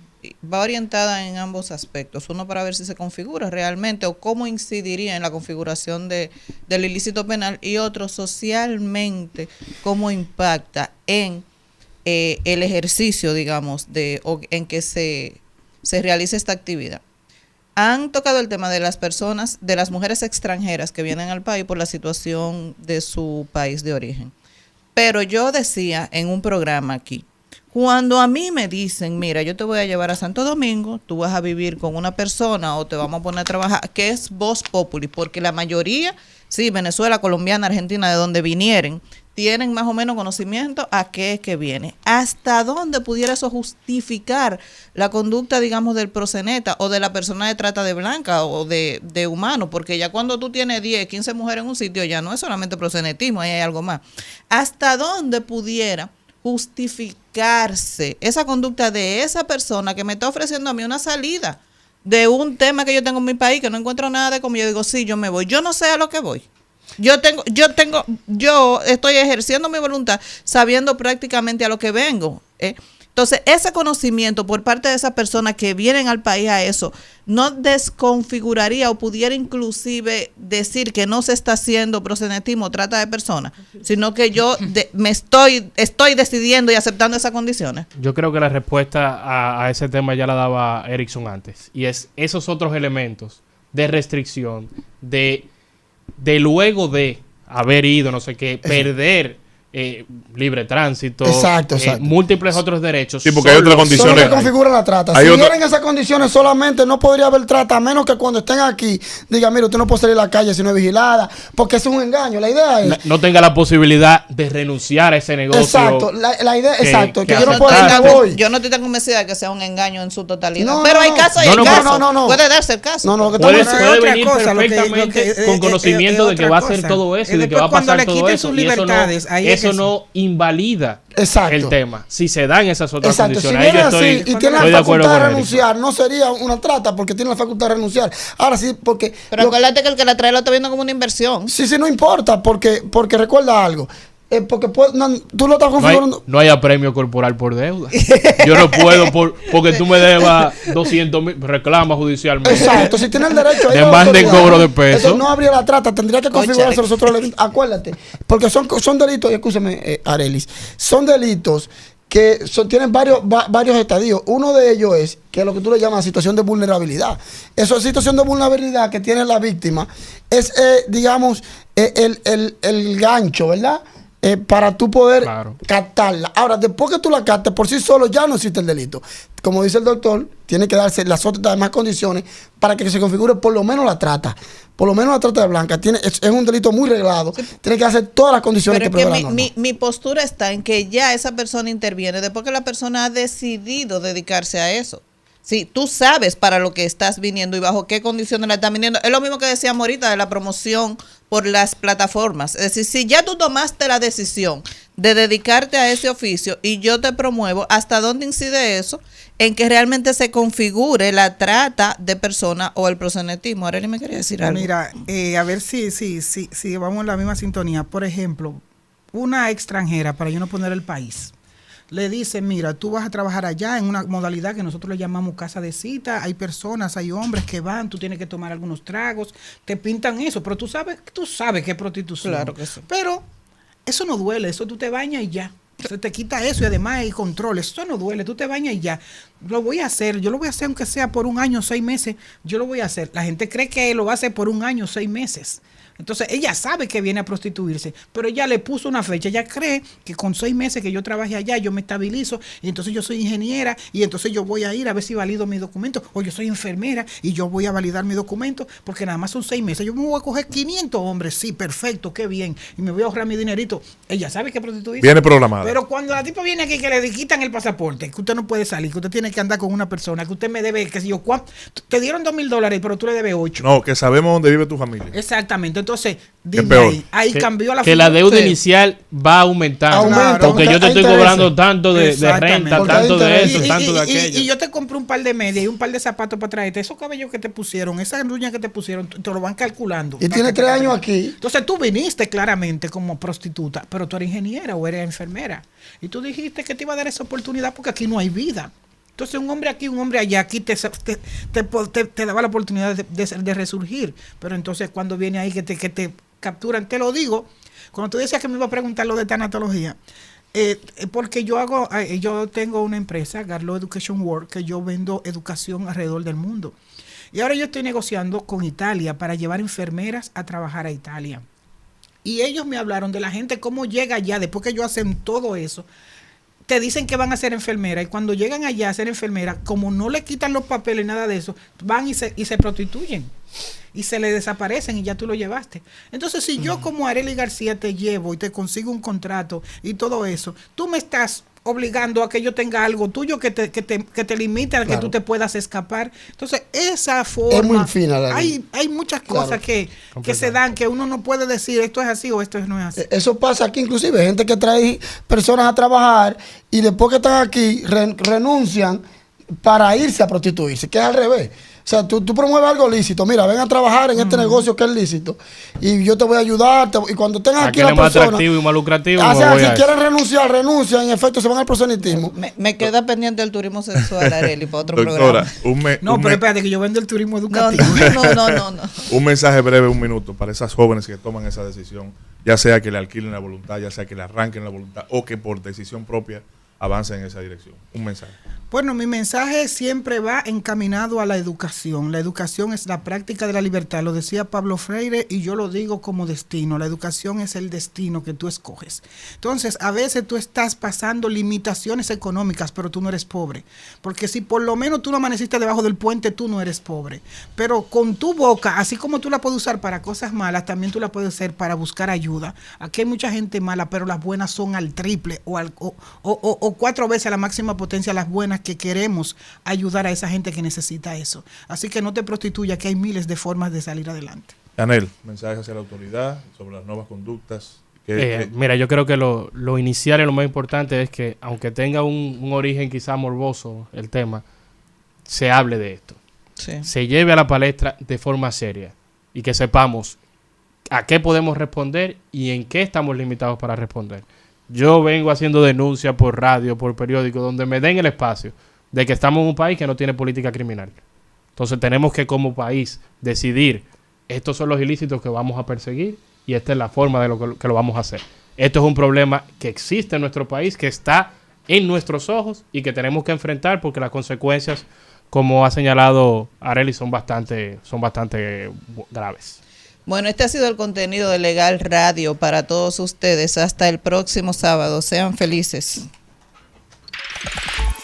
Speaker 2: va orientada en ambos aspectos. Uno, para ver si se configura realmente o cómo incidiría en la configuración del ilícito penal, y otro, socialmente, cómo impacta en el ejercicio, digamos, en que se realice esta actividad. Han tocado el tema de las personas, de las mujeres extranjeras que vienen al país por la situación de su país de origen. Pero yo decía en un programa aquí, cuando a mí me dicen, mira, yo te voy a llevar a Santo Domingo, tú vas a vivir con una persona o te vamos a poner a trabajar, que es vox populi, porque la mayoría, sí, Venezuela, Colombiana, Argentina, de donde vinieren, tienen más o menos conocimiento a qué es que viene. ¿Hasta dónde pudiera eso justificar la conducta, digamos, del proxeneta o de la persona de trata de blanca o de humano? Porque ya cuando tú tienes 10, 15 mujeres en un sitio, ya no es solamente proxenetismo, ahí hay algo más. ¿Hasta dónde pudiera justificarse esa conducta de esa persona que me está ofreciendo a mí una salida de un tema que yo tengo en mi país, que no encuentro nada de como yo digo, sí, yo me voy. Yo no sé a lo que voy. Yo estoy ejerciendo mi voluntad sabiendo prácticamente a lo que vengo. Entonces, ese conocimiento por parte de esas personas que vienen al país a eso, no desconfiguraría o pudiera inclusive decir que no se está haciendo proxenetismo o trata de personas, sino que yo estoy decidiendo y aceptando esas condiciones.
Speaker 4: Yo creo que la respuesta a ese tema ya la daba Erickson antes. Y es esos otros elementos de restricción, de luego de haber ido, no sé qué, perder libre tránsito,
Speaker 3: exacto.
Speaker 4: Múltiples otros derechos.
Speaker 1: Sí, porque hay otras condiciones.
Speaker 3: Solo que configura la trata. Si vienen esas condiciones solamente, no podría haber trata, a menos que cuando estén aquí, diga, mira, usted no puede salir a la calle si no es vigilada, porque es un engaño. La idea es...
Speaker 4: No tenga la posibilidad de renunciar a ese negocio.
Speaker 3: Exacto, la idea, exacto.
Speaker 2: Que
Speaker 3: yo no puedo decir que voy.
Speaker 2: Yo no estoy tan convencida de que sea un engaño en su totalidad.
Speaker 3: No,
Speaker 2: pero hay casos y hay casos.
Speaker 3: No.
Speaker 2: Puede darse el caso.
Speaker 4: Puede venir perfectamente con conocimiento de que va a hacer todo eso y de que va a pasar todo eso. Y eso no invalida el tema. Si se dan esas otras condiciones.
Speaker 3: Si viene así y tiene la facultad de renunciar,
Speaker 4: Erickson.
Speaker 3: no sería una trata porque tiene la facultad de renunciar. Ahora sí, porque...
Speaker 2: Pero acuérdate que el que la trae lo está viendo como una inversión.
Speaker 3: Sí, no importa, porque recuerda algo. Porque tú lo estás configurando.
Speaker 4: No hay apremio corporal por deuda. Yo no puedo porque tú me debas 200,000, reclama judicialmente.
Speaker 3: Exacto, si tiene el derecho a
Speaker 4: demanden cobro de peso.
Speaker 3: Eso no habría la trata, tendría que configurarse los otros elementos. Acuérdate, porque son delitos, y escúchame, Arelis, son delitos que tienen varios estadios. Uno de ellos es que lo que tú le llamas situación de vulnerabilidad. Esa situación de vulnerabilidad que tiene la víctima es, digamos, el gancho, ¿verdad? Para tú poder captarla. Ahora, después que tú la captes, por sí solo ya no existe el delito. Como dice el doctor, tiene que darse las otras demás condiciones para que se configure por lo menos la trata. Por lo menos la trata de blanca es un delito muy reglado. Sí. Tiene que hacer todas las condiciones
Speaker 2: pero
Speaker 3: que prevé la norma.
Speaker 2: Mi postura está en que ya esa persona interviene después que la persona ha decidido dedicarse a eso. Sí, tú sabes para lo que estás viniendo y bajo qué condiciones la estás viniendo. Es lo mismo que decíamos ahorita de la promoción por las plataformas. Es decir, si ya tú tomaste la decisión de dedicarte a ese oficio y yo te promuevo, ¿hasta dónde incide eso? En que realmente se configure la trata de personas o el proxenetismo. Arely me quería decir algo.
Speaker 5: Mira, a ver si vamos en la misma sintonía. Por ejemplo, una extranjera, para yo no poner el país, le dice, mira, tú vas a trabajar allá en una modalidad que nosotros le llamamos casa de cita, hay personas, hay hombres que van, tú tienes que tomar algunos tragos, te pintan eso, pero tú sabes que es prostitución.
Speaker 2: Claro que sí.
Speaker 5: Pero eso no duele, eso tú te bañas y ya. Se te quita eso y además hay control. Eso no duele, tú te bañas y ya. Lo voy a hacer, yo lo voy a hacer aunque sea por 1 año, 6 meses, yo lo voy a hacer. La gente cree que lo va a hacer por 1 año, 6 meses. Entonces ella sabe que viene a prostituirse, pero ella le puso una fecha. Ella cree que con 6 meses que yo trabaje allá, yo me estabilizo y entonces yo soy ingeniera y entonces yo voy a ir a ver si valido mi documento, o yo soy enfermera y yo voy a validar mi documento porque nada más son 6 meses. Yo me voy a coger 500 hombres, sí, perfecto, qué bien, y me voy a ahorrar mi dinerito. Ella sabe que prostituirse.
Speaker 1: Viene programada.
Speaker 5: Pero cuando la tipa viene aquí que le quitan el pasaporte, que usted no puede salir, que usted tiene que andar con una persona, que usted me debe, que si yo, te dieron $2,000, pero tú le debes 8.
Speaker 1: No, que sabemos dónde vive tu familia.
Speaker 5: Exactamente, entonces
Speaker 1: dime
Speaker 5: ahí cambió la
Speaker 4: que la deuda inicial va aumentando. Porque yo te estoy cobrando tanto de renta, tanto de eso, tanto de aquello.
Speaker 5: Y yo te compré un par de medias y un par de zapatos para traerte. Esos cabellos que te pusieron, esas uñas que te pusieron, te lo van calculando.
Speaker 3: Y tiene 3 años aquí.
Speaker 5: Entonces tú viniste claramente como prostituta, pero tú eres ingeniera o eres enfermera. Y tú dijiste que te iba a dar esa oportunidad porque aquí no hay vida. Entonces un hombre aquí, un hombre allá, aquí te daba la oportunidad de resurgir. Pero entonces cuando viene ahí que te capturan, te lo digo, cuando tú decías que me iba a preguntar lo de tanatología, porque yo tengo una empresa, Garlo Education World, que yo vendo educación alrededor del mundo. Y ahora yo estoy negociando con Italia para llevar enfermeras a trabajar a Italia. Y ellos me hablaron de la gente, cómo llega allá, después que ellos hacen todo eso, te dicen que van a ser enfermeras y cuando llegan allá a ser enfermeras, como no le quitan los papeles, nada de eso, van y se prostituyen y se le desaparecen y ya tú lo llevaste. Entonces, si yo como Arely García te llevo y te consigo un contrato y todo eso, tú me estás obligando a que yo tenga algo tuyo que te limite a que
Speaker 3: Claro.
Speaker 5: tú te puedas escapar. Entonces, esa forma...
Speaker 3: Es muy fina la ley.
Speaker 5: hay muchas cosas que se dan, que uno no puede decir esto es así o esto no es así.
Speaker 3: Eso pasa aquí inclusive, gente que trae personas a trabajar y después que están aquí renuncian para irse a prostituirse, que es al revés. O sea, tú promueves algo lícito. Mira, ven a trabajar en este negocio que es lícito y yo te voy a ayudar. Y cuando tengan aquí
Speaker 4: Aquel
Speaker 3: la
Speaker 4: es más
Speaker 3: persona...
Speaker 4: atractivo y más lucrativo.
Speaker 3: O
Speaker 4: me
Speaker 3: sea,
Speaker 4: voy
Speaker 3: si
Speaker 4: a
Speaker 3: quieren renunciar, renuncian. En efecto, se van al proselitismo.
Speaker 2: Me queda pendiente el turismo sexual, Arely, para otro
Speaker 1: Doctora,
Speaker 2: programa.
Speaker 5: No, pero espérate, que yo vendo el turismo
Speaker 2: No,
Speaker 5: educativo.
Speaker 2: no.
Speaker 1: un mensaje breve, 1 minuto, para esas jóvenes que toman esa decisión, ya sea que le alquilen la voluntad, ya sea que le arranquen la voluntad o que por decisión propia avancen en esa dirección. Un mensaje.
Speaker 5: Bueno, mi mensaje siempre va encaminado a la educación. La educación es la práctica de la libertad, lo decía Pablo Freire y yo lo digo como destino. La educación es el destino que tú escoges. Entonces, a veces tú estás pasando limitaciones económicas, pero tú no eres pobre. Porque si por lo menos tú no amaneciste debajo del puente, tú no eres pobre. Pero con tu boca, así como tú la puedes usar para cosas malas, también tú la puedes hacer para buscar ayuda. Aquí hay mucha gente mala, pero las buenas son al triple o 4 veces a la máxima potencia las buenas, que queremos ayudar a esa gente que necesita eso. Así que no te prostituyas, que hay miles de formas de salir adelante.
Speaker 1: Anel, mensaje hacia la autoridad sobre las nuevas conductas.
Speaker 4: Mira, yo creo que lo inicial y lo más importante es que, aunque tenga un origen quizá morboso el tema, se hable de esto.
Speaker 2: Sí.
Speaker 4: Se lleve a la palestra de forma seria y que sepamos a qué podemos responder y en qué estamos limitados para responder. Yo vengo haciendo denuncias por radio, por periódico, donde me den el espacio de que estamos en un país que no tiene política criminal. Entonces tenemos que como país decidir, estos son los ilícitos que vamos a perseguir y esta es la forma de lo que lo vamos a hacer. Esto es un problema que existe en nuestro país, que está en nuestros ojos y que tenemos que enfrentar porque las consecuencias, como ha señalado Arely, son bastante graves.
Speaker 2: Bueno, este ha sido el contenido de Legal Radio para todos ustedes. Hasta el próximo sábado. Sean felices.